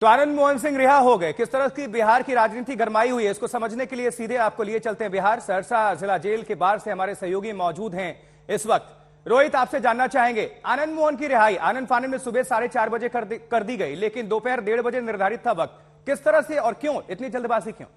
तो आनंद मोहन सिंह रिहा हो गए। किस तरह की बिहार की राजनीति गरमाई हुई है, इसको समझने के लिए सीधे आपको लिए चलते हैं बिहार। सहरसा जिला जेल के बाहर से हमारे सहयोगी मौजूद हैं इस वक्त। रोहित, आपसे जानना चाहेंगे, आनंद मोहन की रिहाई आनंद फानन में सुबह 4:30 बजे कर दी गई, लेकिन दोपहर 1:30 बजे निर्धारित था वक्त। किस तरह से और क्यों, इतनी जल्दबाजी क्यों?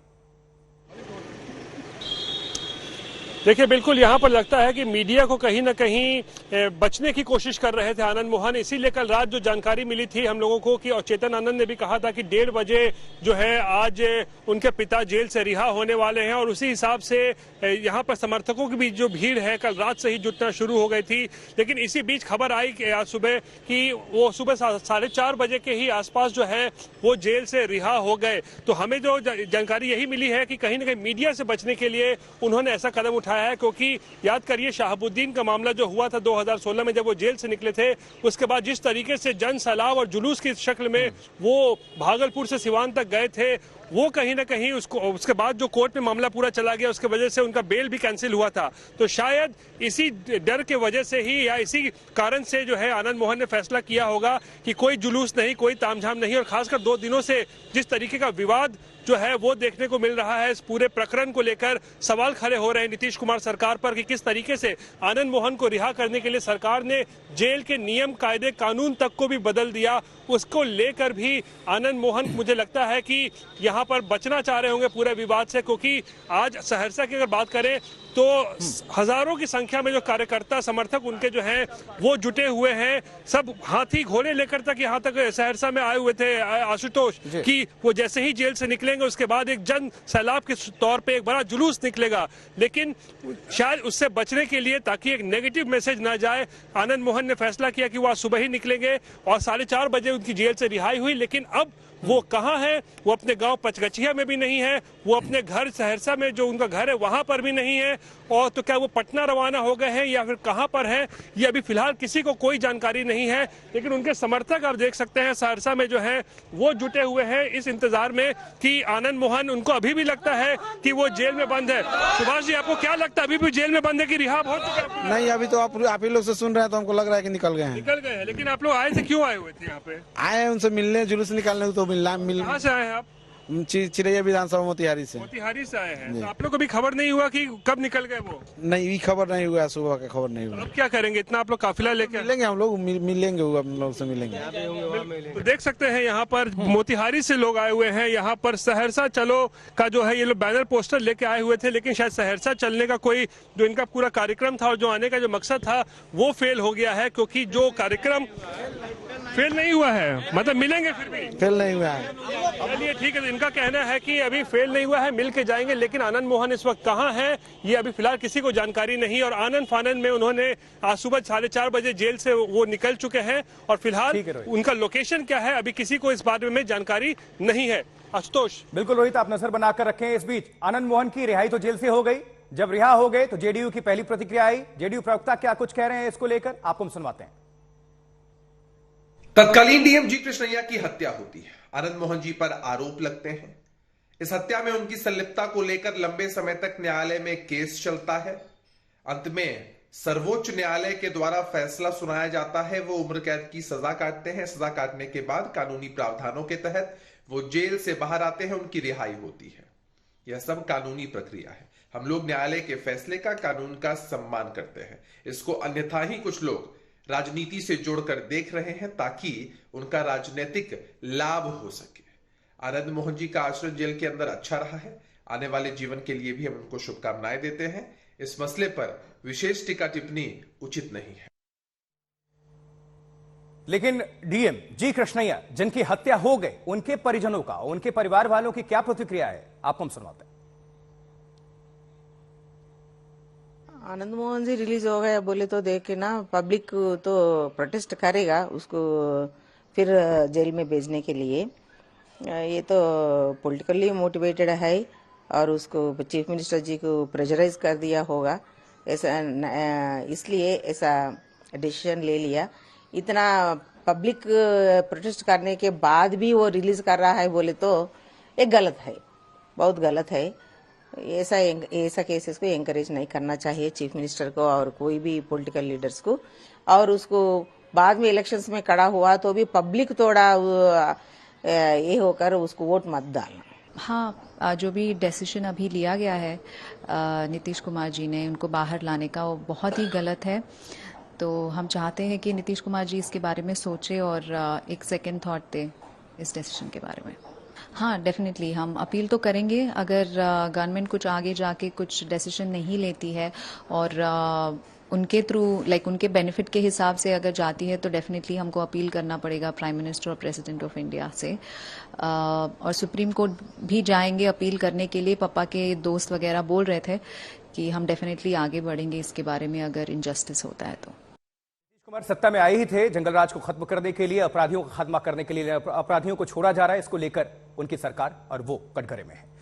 देखिए, बिल्कुल यहाँ पर लगता है कि मीडिया को कहीं ना कहीं बचने की कोशिश कर रहे थे आनंद मोहन। इसीलिए कल रात जो जानकारी मिली थी हम लोगों को कि, और चेतन आनंद ने भी कहा था कि 1:30 बजे जो है आज उनके पिता जेल से रिहा होने वाले हैं, और उसी हिसाब से यहाँ पर समर्थकों की भी जो भीड़ है कल रात से ही जुटना शुरू हो गई थी। लेकिन इसी बीच खबर आई कि आज सुबह कि वो सुबह 4:30 बजे के ही आसपास जो है वो जेल से रिहा हो गए। तो हमें जो जानकारी यही मिली है कि कहीं ना कहीं मीडिया से बचने के लिए उन्होंने ऐसा कदम उठाया है, क्योंकि याद करिए शहाबुद्दीन का मामला जो हुआ था 2016 में, जब वो जेल से निकले थे, उसके बाद जिस तरीके से जन सैलाब और जुलूस की शक्ल में वो भागलपुर से सिवान तक गए थे, वो कहीं ना कहीं उसके बाद जो कोर्ट में मामला पूरा चला गया, उसके वजह से उनका बेल भी कैंसिल हुआ था। तो शायद इसी डर के वजह से ही या इसी कारण से जो है आनंद मोहन ने फैसला किया होगा कि कोई जुलूस नहीं, कोई तामझाम नहीं। और खासकर 2 दिनों से जिस तरीके का विवाद जो है वो देखने को मिल रहा है, इस पूरे प्रकरण को लेकर सवाल खड़े हो रहे हैं नीतीश कुमार सरकार पर कि किस तरीके से आनंद मोहन को रिहा करने के लिए सरकार ने जेल के नियम कायदे कानून तक को भी बदल दिया। उसको लेकर भी आनंद मोहन मुझे लगता है कि यहाँ पर बचना चाह रहे होंगे पूरे विवाद से, क्योंकि आज सहरसा की अगर बात करें तो हजारों की संख्या में जो कार्यकर्ता समर्थक उनके जो हैं वो जुटे हुए हैं। सब हाथी घोड़े लेकर तक यहाँ तक सहरसा में आए हुए थे आशुतोष, कि वो जैसे ही जेल से निकलेंगे उसके बाद एक जन सैलाब के तौर पे एक बड़ा जुलूस निकलेगा। लेकिन शायद उससे बचने के लिए, ताकि एक नेगेटिव मैसेज ना जाए, आनंद मोहन ने फैसला किया कि वो आज सुबह ही निकलेंगे, और 4:30 बजे उनकी जेल से रिहाई हुई। लेकिन अब वो कहाँ है? वो अपने गांव पचगछिया में भी नहीं है, वो अपने घर सहरसा में जो उनका घर है वहां पर भी नहीं है, और तो क्या वो पटना रवाना हो गए हैं या फिर कहां पर है, ये अभी फिलहाल किसी को कोई जानकारी नहीं है। लेकिन उनके समर्थक आप देख सकते हैं सहरसा में जो है वो जुटे हुए हैं इस इंतजार में कि आनंद मोहन, उनको अभी भी लगता है कि वो जेल में बंद है। सुभाष जी, आपको क्या लगता है, अभी भी जेल में बंद है कि रिहा हो चुका? नहीं, अभी तो आप ही लोग से सुन रहे हैं तो हमको लग रहा है कि निकल गए हैं। लेकिन आप लोग आए थे, क्यों आए हुए थे यहाँ पे? आए उनसे मिलने, जुलूस निकालने तो कहाँ से आए हैं आप? चिरैया विधानसभा मोतिहारी से आए हैं। तो आप लोग को भी खबर नहीं हुआ कि कब निकल गए वो? नहीं, ये खबर नहीं हुआ, सुबह का खबर नहीं हुआ। अब क्या करेंगे? इतना आप लोग काफिला लेके मिलेंगे, हम लोग मिलेंगे, हम लोग से मिलेंगे। तो देख सकते हैं यहाँ पर मोतिहारी से लोग आए हुए हैं। यहाँ पर सहरसा चलो का जो है ये लोग बैनर पोस्टर लेके आए हुए थे, लेकिन शायद सहरसा चलने का कोई जो इनका पूरा कार्यक्रम था और जो आने का जो मकसद था वो फेल हो गया है, क्योंकि जो कार्यक्रम फेल नहीं हुआ है, मतलब मिलेंगे फिर भी फेल नहीं हुआ है। चलिए ठीक है, इनका कहना है कि अभी फेल नहीं हुआ है, मिल के जाएंगे। लेकिन आनंद मोहन इस वक्त कहाँ है ये अभी फिलहाल किसी को जानकारी नहीं। और आनंद फानन में उन्होंने आज सुबह 4:30 बजे जेल से वो निकल चुके हैं, और फिलहाल उनका लोकेशन क्या है अभी किसी को इस बारे में जानकारी नहीं है। आशुतोष। बिल्कुल रोहित, आप नजर बनाकर रखें। इस बीच आनंद मोहन की रिहाई तो जेल से हो गई, जब रिहा हो गए तो जेडीयू की पहली प्रतिक्रिया आई। जेडीयू प्रवक्ता क्या कुछ कह रहे हैं इसको लेकर, आपको हम सुनवाते हैं। तत्कालीन डीएम जी कृष्णैया की हत्या होती है, आनंद मोहन जी पर आरोप लगते हैं। इस हत्या में उनकी संलिप्तता को लेकर लंबे समय तक न्यायालय में केस चलता है। अंत में सर्वोच्च न्यायालय के द्वारा फैसला सुनाया जाता है। वो उम्र कैद की सजा काटते हैं। सजा काटने के बाद कानूनी प्रावधानों के तहत वो जेल से बाहर आते हैं, उनकी रिहाई होती है। यह सब कानूनी प्रक्रिया है। हम लोग न्यायालय के फैसले का, कानून का सम्मान करते हैं। इसको अन्यथा ही कुछ लोग राजनीति से जोड़कर देख रहे हैं ताकि उनका राजनीतिक लाभ हो सके। आनंद मोहन जी का आचरण जेल के अंदर अच्छा रहा है। आने वाले जीवन के लिए भी हम उनको शुभकामनाएं देते हैं। इस मसले पर विशेष टीका टिप्पणी उचित नहीं है। लेकिन डीएम जी कृष्णैया जिनकी हत्या हो गई, उनके परिजनों का, उनके परिवार वालों की क्या प्रतिक्रिया है, आपको हम सुनाते हैं। आनंद मोहन जी रिलीज हो गया बोले तो देख के ना पब्लिक तो प्रोटेस्ट करेगा उसको फिर जेल में भेजने के लिए। ये तो पॉलिटिकली मोटिवेटेड है और उसको चीफ मिनिस्टर जी को प्रेशराइज कर दिया होगा, ऐसा इसलिए ऐसा डिसीजन ले लिया। इतना पब्लिक प्रोटेस्ट करने के बाद भी वो रिलीज कर रहा है बोले तो ये गलत है, बहुत गलत है। ऐसा केसेस को एंकरेज नहीं करना चाहिए चीफ मिनिस्टर को और कोई भी पॉलिटिकल लीडर्स को। और उसको बाद में इलेक्शंस में खड़ा हुआ तो भी पब्लिक थोड़ा ये होकर उसको वोट मत डालना। हाँ, जो भी डिसीजन अभी लिया गया है नीतीश कुमार जी ने उनको बाहर लाने का, वो बहुत ही गलत है। तो हम चाहते हैं कि नीतीश कुमार जी इसके बारे में सोचें और एक सेकंड थॉट दें इस डिसीजन के बारे में। हाँ, डेफिनेटली हम अपील तो करेंगे। अगर गवर्नमेंट कुछ आगे जाके कुछ डिसीजन नहीं लेती है और उनके थ्रू उनके बेनिफिट के हिसाब से अगर जाती है, तो डेफिनेटली हमको अपील करना पड़ेगा प्राइम मिनिस्टर और प्रेसिडेंट ऑफ इंडिया से। और सुप्रीम कोर्ट भी जाएंगे अपील करने के लिए। पापा के दोस्त वगैरह बोल रहे थे कि हम डेफिनेटली आगे बढ़ेंगे इसके बारे में अगर इनजस्टिस होता है तो। नीतीश कुमार सत्ता में आए ही थे जंगल राज को खत्म करने के लिए, अपराधियों का खात्मा करने के लिए। अपराधियों को छोड़ा जा रहा है, इसको लेकर उनकी सरकार और वो कटघरे में है।